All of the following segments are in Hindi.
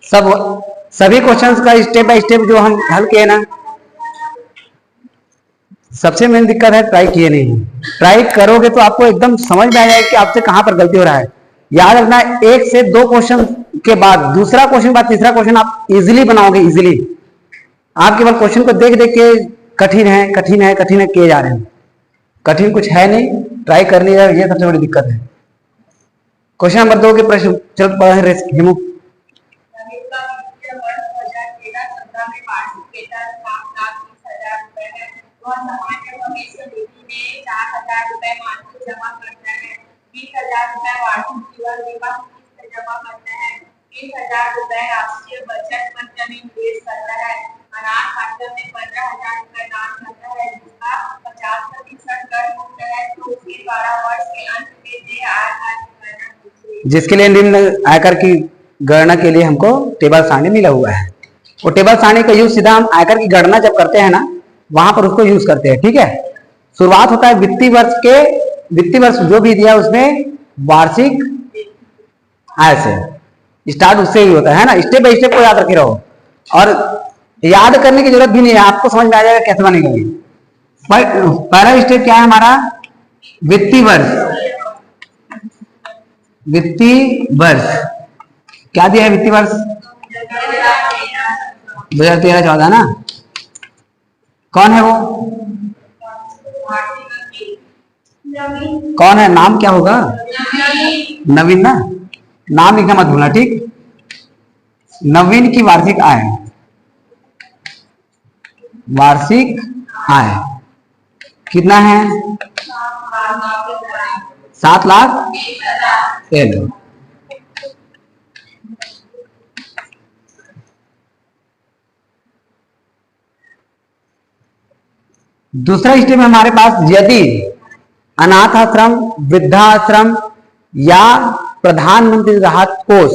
सब सभी क्वेश्चंस का स्टेप बाय स्टेप जो हम हल किए ना, सबसे मेन दिक्कत है ट्राई किए नहीं। ट्राई करोगे तो आपको एकदम समझ में आ जाएगा कि आपसे कहां पर गलती हो रहा है। याद रखना, एक से दो क्वेश्चन के बाद दूसरा क्वेश्चन बाद तीसरा क्वेश्चन आप इजीली बनाओगे। इजीली आप केवल क्वेश्चन को देख देख के कठिन है कठिन है कठिन है किए जा रहे हैं। कठिन कुछ है नहीं, ट्राई कर लिया, ये सबसे बड़ी दिक्कत है। क्वेश्चन नंबर 2 के प्रश्न चलो पढ़े रेस हिमू। राष्ट्रीय बचत फंड में निवेश करता है। अनाथ आश्रम में 15,000 रुपए दान करता है, जिसका 50% कर मुक्त है, तो उसके द्वारा वर्ष के अंत में देय आय जिसके लिए निम्न आयकर की गणना के लिए हमको टेबल सारणी मिला हुआ है। वो टेबल सारणी का यूज सीधा हम आयकर की गणना जब करते हैं ना, वहां पर उसको यूज करते हैं। ठीक है, शुरुआत होता है वित्तीय वर्ष जो भी दिया उसमें वार्षिक आय से स्टार्ट, उससे ही होता है ना। स्टेप बाय स्टेप को याद रखे रहो, और याद करने की जरूरत भी नहीं है, आपको समझ में आ जाएगा कैसे बनेगा। पहला स्टेप क्या है हमारा, वित्तीय वर्ष। वित्तीय वर्ष क्या दिया है, वित्तीय वर्ष 2013-14 ना। कौन है वो, कौन है, नाम क्या होगा, नवीन ना। नाम लिखना मत भूलना, ठीक। नवीन की वार्षिक आय, वार्षिक आय कितना है, 7 लाख। दूसरा स्टेप हमारे पास, यदि अनाथ आश्रम, वृद्धाश्रम या प्रधानमंत्री राहत कोष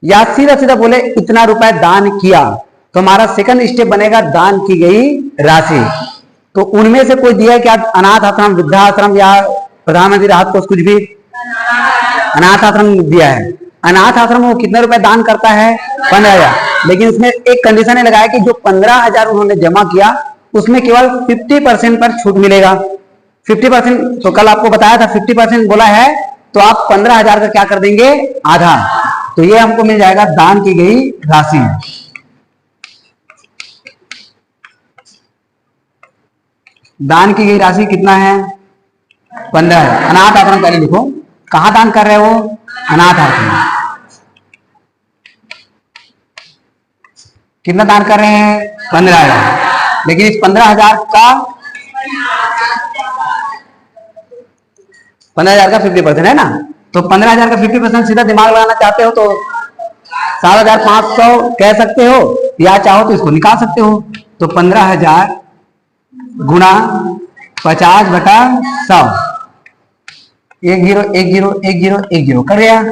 या सीधा सीधा बोले इतना रुपए दान किया, तो हमारा सेकंड स्टेप बनेगा दान की गई राशि। तो उनमें से कोई दिया है क्या, अनाथ आश्रम, वृद्धाश्रम या प्रधानमंत्री राहत कोष, कुछ भी। अनाथ आश्रम दिया है। अनाथ आश्रम वो कितने रुपए दान करता है, 15,000। लेकिन उसमें एक कंडीशन है लगाया कि जो 15,000 उन्होंने जमा किया उसमें केवल 50% पर छूट मिलेगा। 50%, तो कल आपको बताया था 50% बोला है, तो आप 15,000 का क्या कर देंगे, आधा। तो ये हमको मिल जाएगा दान की गई राशि। दान की गई राशि कितना है, 15 है। अनाथ आश्रम पहले लिखो, कहां दान कर रहे हो, अनाथ आश्रम। कितना दान कर रहे हैं, 15,000। लेकिन इस 15,000 का 50% है ना, तो 15,000 का 50% सीधा दिमाग लगाना चाहते हो तो 7,500 कह सकते हो, या चाहो तो इसको निकाल सकते हो। तो 15,000 गुणा 50/100, 10101010 कर गया।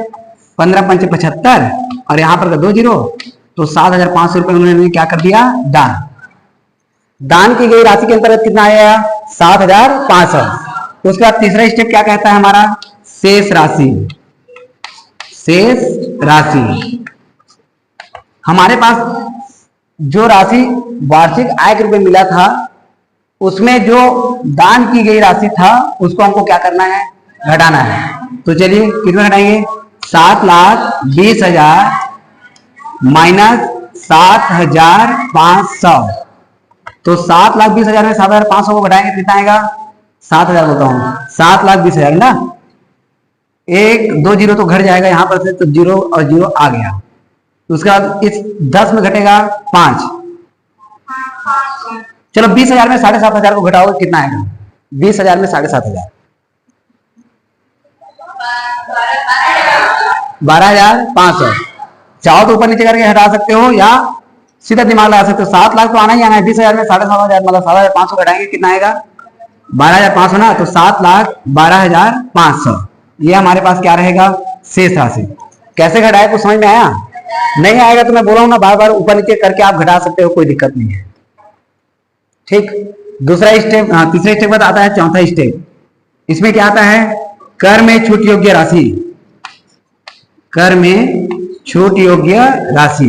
15 पंचे 75, और यहाँ पर 2 जीरो, तो 7,500 रुपए उन्होंने क्या कर दिया, दान। दान की गई राशि के अंतर्गत कितना आया, 7,500। उसके बाद तीसरा स्टेप क्या कहता है हमारा, शेष राशि। शेष राशि हमारे पास जो राशि वार्षिक आय के रूप में मिला था, उसमें जो दान की गई राशि था उसको हमको क्या करना है, घटाना है। तो चलिए कितना घटाएंगे, 7,20,000 माइनस 7,500। तो 7,20,000 में 7,500 को घटाएंगे कितना आएगा, 7,000 बोलता हूं, 7,20,000 ना। 1-2 जीरो तो घट जाएगा यहाँ पर से, तो 0 और 0 आ गया। उसके बाद इस 10 में घटेगा 5। चलो 20,000 में 7,500 को घटाओ कितना आएगा, 20,000 में 7,500, 12,500। चाहो तो ऊपर नीचे करके हटा सकते हो या सीधा दिमाग लगा सकते हो। 7 लाख तो आना ही आना है, 20,000 में 7,500 मतलब 7,500 घटाएंगे कितना आएगा, 12,500 ना। तो 7,12,500 ये हमारे पास क्या रहेगा, शेष राशि। कैसे घटाए कुछ समझ में आया, नहीं आएगा तो मैं बोला हूं ना, बार बार ऊपर नीचे करके आप घटा सकते हो, कोई दिक्कत नहीं है। ठीक, दूसरा स्टेप, तीसरे स्टेप बाद आता है चौथा स्टेप। इसमें क्या आता है, कर में छूट योग्य राशि। कर में छूट योग्य राशि।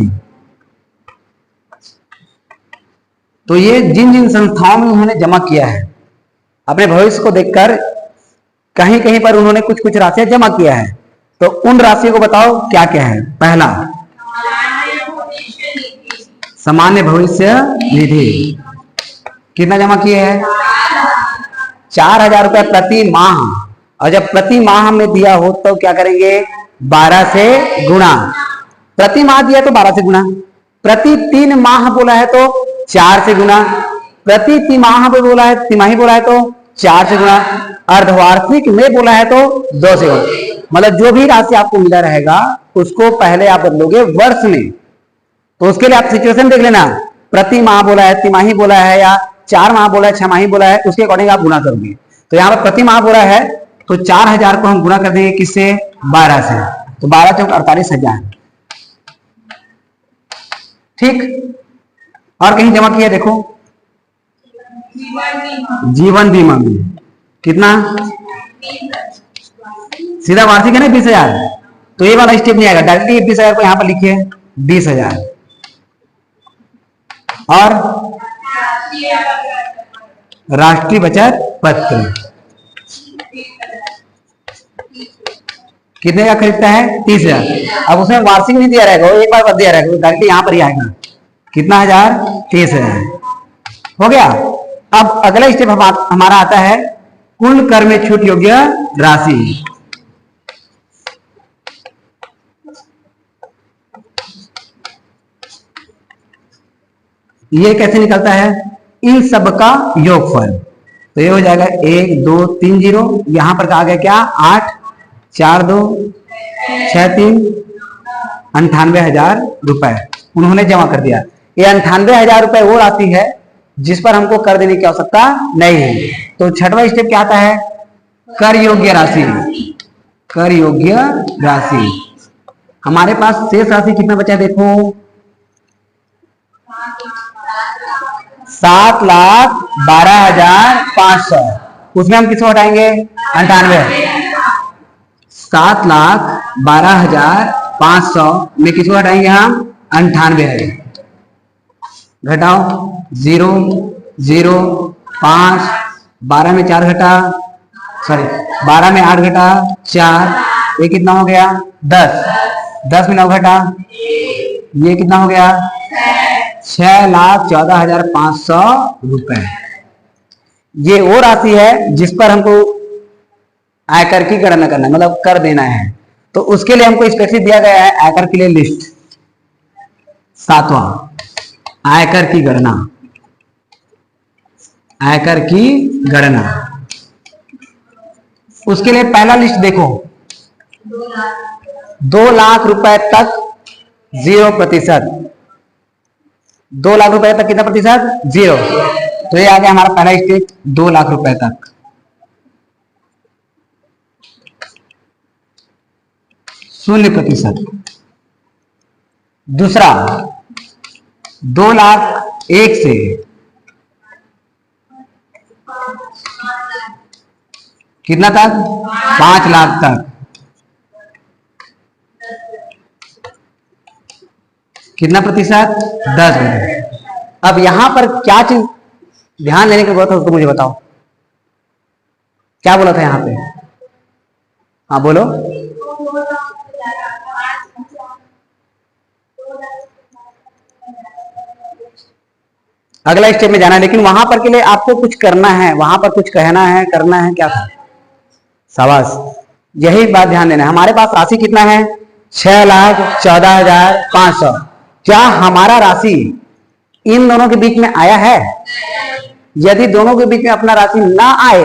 तो ये जिन जिन संस्थाओं में उन्होंने जमा किया है, अपने भविष्य को देखकर कहीं कहीं पर उन्होंने कुछ कुछ राशियां जमा किया है, तो उन राशियों को बताओ क्या क्या है। पहला सामान्य भविष्य निधि, कितना जमा किए हैं? 4,000 रुपए प्रति माह। और जब प्रति माह में दिया हो तो क्या करेंगे? 12 से गुणा। प्रति माह दिया तो 12 से गुणा, प्रति 3 माह बोला है तो 4 से गुणा, प्रति तिमाह पे बोला है, तिमाही बोला है तो 4 से गुणा, अर्धवार्षिक में बोला है तो 2 से गुणा। मतलब जो भी राशि आपको मिला रहेगा उसको पहले आप बदलोगे वर्ष में। तो उसके लिए आप सिचुएशन देख लेना, प्रति माह बोला है, तिमाही बोला है, या 4 माह बोला है, 6 माही बोला है, उसके अकॉर्डिंग आप गुणा करोगे। तो यहाँ पर प्रति माह बोला है तो 4,000 को हम गुणा कर देंगे किससे? 12 से। तो 12 चौक 48,000। ठीक। और कहीं जमा किया देखो, जीवन बीमा में कितना? सीधा वार्षिक है ना 20,000, तो ये वाला स्टेप नहीं आएगा, डायरेक्टली 20,000 को यहां पर लिखिए 20,000। और राष्ट्रीय बचत पत्र कितने का खरीदता है? 30,000। अब उसमें वार्षिक नहीं दिया रहेगा, वो एक बार दिया रहेगा, डायरेक्टली यहां पर ही आएगा। कितना हजार? 30,000। हो गया। अब अगला स्टेप हमारा आता है कुल कर में छूट योग्य राशि। ये कैसे निकलता है? इन सब का योगफल। तो ये हो जाएगा 1 2 3 0, यहां पर कहा गया क्या? 8 4 2 6 3 98,000 रुपए उन्होंने जमा कर दिया। ये 98,000 रुपए वो राशि है जिस पर हमको कर देने की आवश्यकता नहीं है। तो छठवां स्टेप क्या आता है? कर योग्य राशि। कर योग्य राशि हमारे पास शेष राशि कितना बचा देखो, 7,12,500। उसमें हम किसको हटाएंगे? 98। 7,12,500 में किसको हटाएंगे हम? 98। घटाओ 0 0 5, 12 में 4 घटा, सॉरी 12 में 8 घटा 4, ये कितना हो गया? 10। 10 में 9 घटा, ये कितना हो गया? 6,14,500 रुपए। ये वो राशि है जिस पर हमको आयकर की गणना करना है, मतलब कर देना है। तो उसके लिए हमको स्पेसिफिक दिया गया है आयकर के लिए लिस्ट। 7वां आयकर की गणना। आयकर की गणना उसके लिए पहला लिस्ट देखो, 2 लाख रुपए तक 0%। 2 लाख रुपए तक कितना प्रतिशत? 0। तो ये आ गया हमारा पहला स्टेप, 2 लाख रुपए तक। 0%। दूसरा 2,01,000 से कितना तक? 5 लाख तक। कितना प्रतिशत? 10%। अब यहां पर क्या चीज ध्यान देने की जरूरत है उसको मुझे बताओ, क्या बोला था यहां पे? हाँ बोलो। अगला स्टेप में जाना है, लेकिन वहां पर के लिए आपको कुछ करना है, वहां पर कुछ कहना है, करना है, क्या? शाबाश, यही बात ध्यान देना है। हमारे पास राशि कितना है? 6,14,500। क्या हमारा राशि इन दोनों के बीच में आया है? यदि दोनों के बीच में अपना राशि ना आए,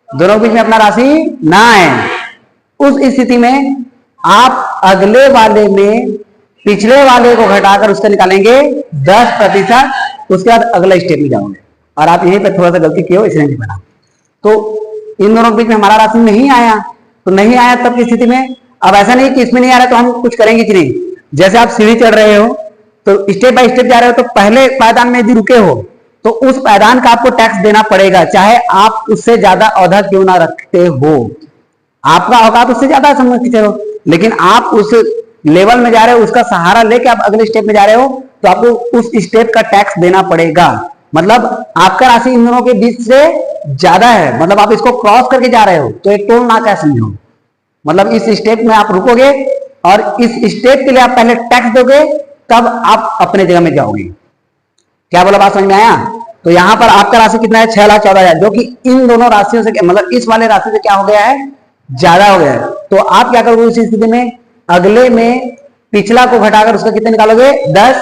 दोनों के बीच में अपना राशि ना आए, उस स्थिति में आप अगले वाले में पिछले वाले को घटाकर उसका निकालेंगे 10%। उसके बाद अगला स्टेप में जाओगे। और आप यहीं पे थोड़ा सा गलती किए हो, इसलिए नहीं बना। तो इन दोनों के बीच में हमारा राशि नहीं आया, तो नहीं आया तब की स्थिति में, अब ऐसा नहीं कि इसमें नहीं आ रहा तो हम कुछ करेंगे कि नहीं। जैसे आप सीढ़ी चढ़ रहे हो तो स्टेप बाय स्टेप जा रहे हो, तो पहले पायदान में यदि रुके हो तो उस पायदान का आपको टैक्स देना पड़ेगा, चाहे आप उससे ज्यादा औधा क्यों ना रखते हो। आपका औकात उससे ज्यादा समझ के चलो, लेकिन आप उस लेवल में जा रहे हो उसका सहारा लेके आप अगले स्टेप में जा रहे हो तो आपको उस स्टेप का टैक्स देना पड़ेगा। मतलब आपका राशि इन दोनों के बीच से ज्यादा है, मतलब आप इसको क्रॉस करके जा रहे हो तो एक टोल नाका समझो। मतलब इस स्टेप में आप रुकोगे और इस स्टेप के लिए आप पहले टैक्स दोगे तब आप अपने जगह में जाओगे। क्या बोला, बात समझ में आया? तो यहां पर आपका राशि कितना है, 6,14,000, जो कि इन दोनों राशियों से मतलब इस वाले राशि से क्या हो गया है, ज्यादा हो गया है। तो आप क्या करोगे इस स्थिति में, अगले में पिछला को घटाकर उसका कितने निकालोगे, 10,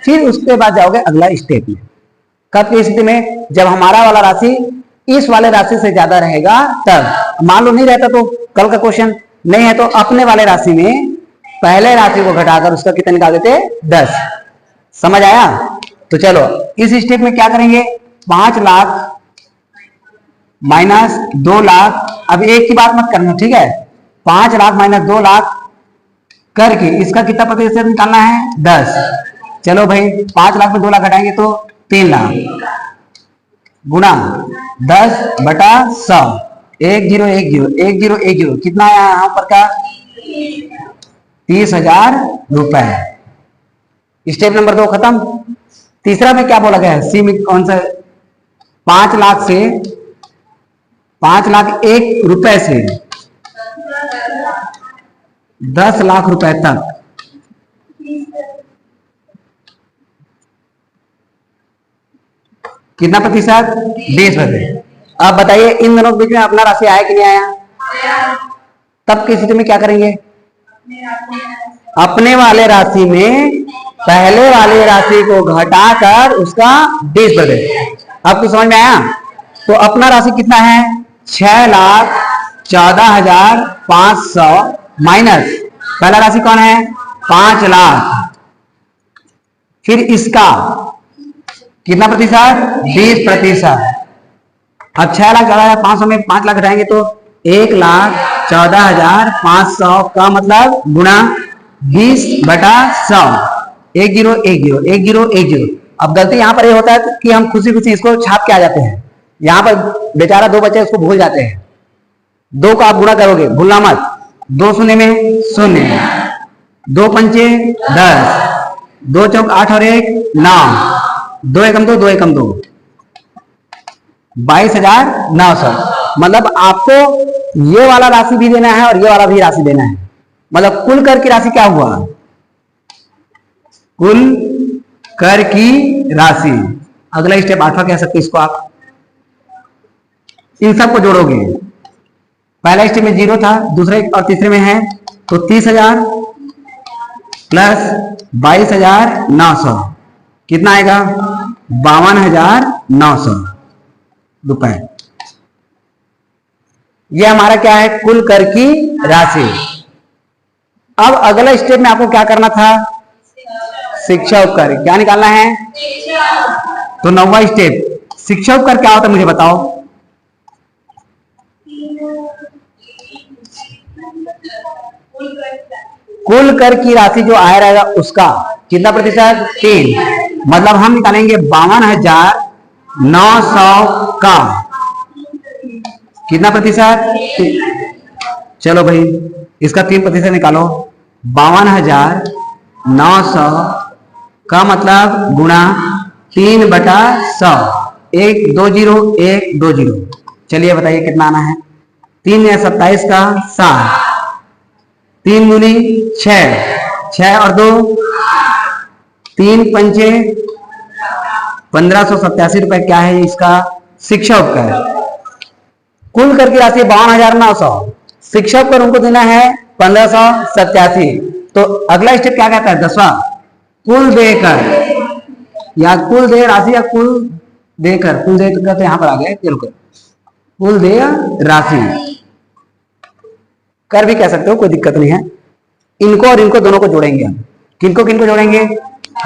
फिर उसके बाद जाओगे अगला स्टेप में। कब की स्थिति में, जब हमारा वाला राशि इस वाले राशि से ज्यादा रहेगा तब। मान लो नहीं रहता तो कल का क्वेश्चन नहीं है तो अपने वाले राशि में पहले राशि को घटाकर उसका कितना निकाल देते, 10। समझ आया? तो चलो इस स्टेप में क्या करेंगे, 5 लाख माइनस 2 लाख। अब एक की बात मत करना, ठीक है? 5 लाख माइनस 2 लाख करके इसका कितना प्रतिशत निकालना है, 10। चलो भाई 5 लाख में 2 लाख घटाएंगे तो 3 लाख गुणा 10/100, 1010 कितना आया यहाँ पर का, 30,000 रुपए। स्टेप नंबर 2 खत्म। तीसरा में क्या बोला गया है, सी में कौन सा, 5 लाख से 5,01,000 रुपए से 10 लाख रुपए तक कितना प्रतिशत, 20%। अब बताइए इन दोनों के बीच में अपना राशि आया कि नहीं आया? तब की स्थिति में क्या करेंगे, अपने वाले राशि में पहले वाले राशि को घटाकर उसका 20%। आपको समझ में आया? तो अपना राशि कितना है, 6,14,500 माइनस पहला राशि कौन है, 5 लाख, फिर इसका कितना प्रतिशत, 20%। अब 6,14,500 में 5 लाख घटाएंगे तो 1,14,500 का मतलब गुणा 20/100, 10101010। अब गलती यहाँ पर ये होता है कि हम खुशी खुशी इसको छाप के आ जाते हैं, यहाँ पर बेचारा 2 बच्चे उसको भूल जाते हैं। 2 को आप गुणा करोगे, भूलना मत, 2 शून्य में 0, 2 पंचे 10, 2 चौक 8 और 1 9, 2 एकम 2, 2 एकम 2, 22,900। मतलब आपको ये वाला राशि भी देना है और ये वाला भी राशि देना है। मतलब कुल कर की राशि क्या हुआ, कुल कर की राशि। अगला स्टेप 8वां कह सकते इसको आप, इन सबको जोड़ोगे। पहला स्टेप में 0 था, दूसरे और तीसरे में है तो 30,000 प्लस 22,900 कितना आएगा, 52,900 रुपए। यह हमारा क्या है, कुल कर की राशि। अब अगला स्टेप में आपको क्या करना था, शिक्षा उपकर क्या निकालना है। तो 9वां स्टेप, शिक्षा उपकर क्या होता है मुझे बताओ। कुल कर की राशि जो आया रहेगा उसका कितना प्रतिशत, 3। मतलब हम निकालेंगे 52,900 का कितना प्रतिशत, चलो भाई इसका 3% निकालो। 52,900 का मतलब गुणा 3/100, 120,120। चलिए बताइए कितना आना है, 3 या 27 का 7, 3 दूनी 6, 6 और 2 3 पंचे 1587 रुपए क्या है इसका शिक्षा उपकर। कुल करके राशि 52,900, शिक्षा उपकर उनको देना है 1587। तो अगला स्टेप क्या कहता है, 10वां, कुल देकर या कुल दे राशि या कुल देकर, कुल देकर तो यहां पर आ गए, कुल दे राशि कर भी कह सकते हो, कोई दिक्कत नहीं है। इनको और इनको दोनों को जोड़ेंगे हम, किनको किनको जोड़ेंगे,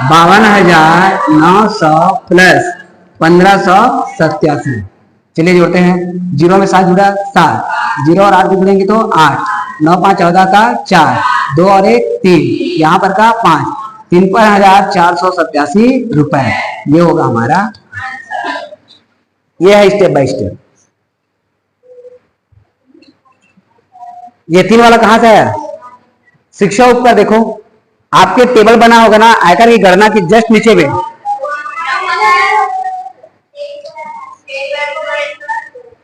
52,900 प्लस 1587। चलिए जोड़ते हैं, 0 में 7 जुड़ा 7, 0 और 8 जुड़ेंगे तो 8, 9 5 14 का 4, 2 और 1 3, यहाँ पर का 5, 53,487 रुपए। ये होगा हमारा, ये है स्टेप बाय स्टेप। ये 3 वाला कहां से आया, शिक्षा उपकर। देखो आपके टेबल बना होगा ना आयकर की गणना की जस्ट नीचे में।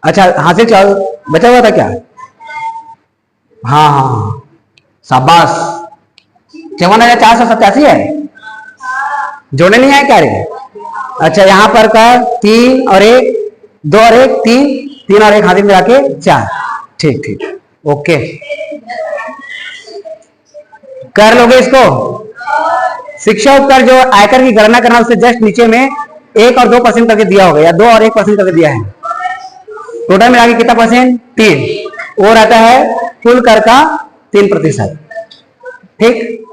अच्छा हाँ से चाल बचा हुआ था क्या? हाँ हाँ हाँ शाबाश। 54,487 है, जोड़ने नहीं आया क्या रे? अच्छा यहाँ पर कर 3 और 1, 2 और 1 3, 3 और 1 हाथ में मिला के 4। ठीक ठीक ओके, कर लोगे इसको। शिक्षा उपकर जो आयकर की गणना करना उससे जस्ट नीचे में 1 और 2% करके दिया होगा, या 2 और 1% करके दिया है। टोटल मिला के कितना परसेंट? 3। वो रहता है कुल कर का 3%। ठीक।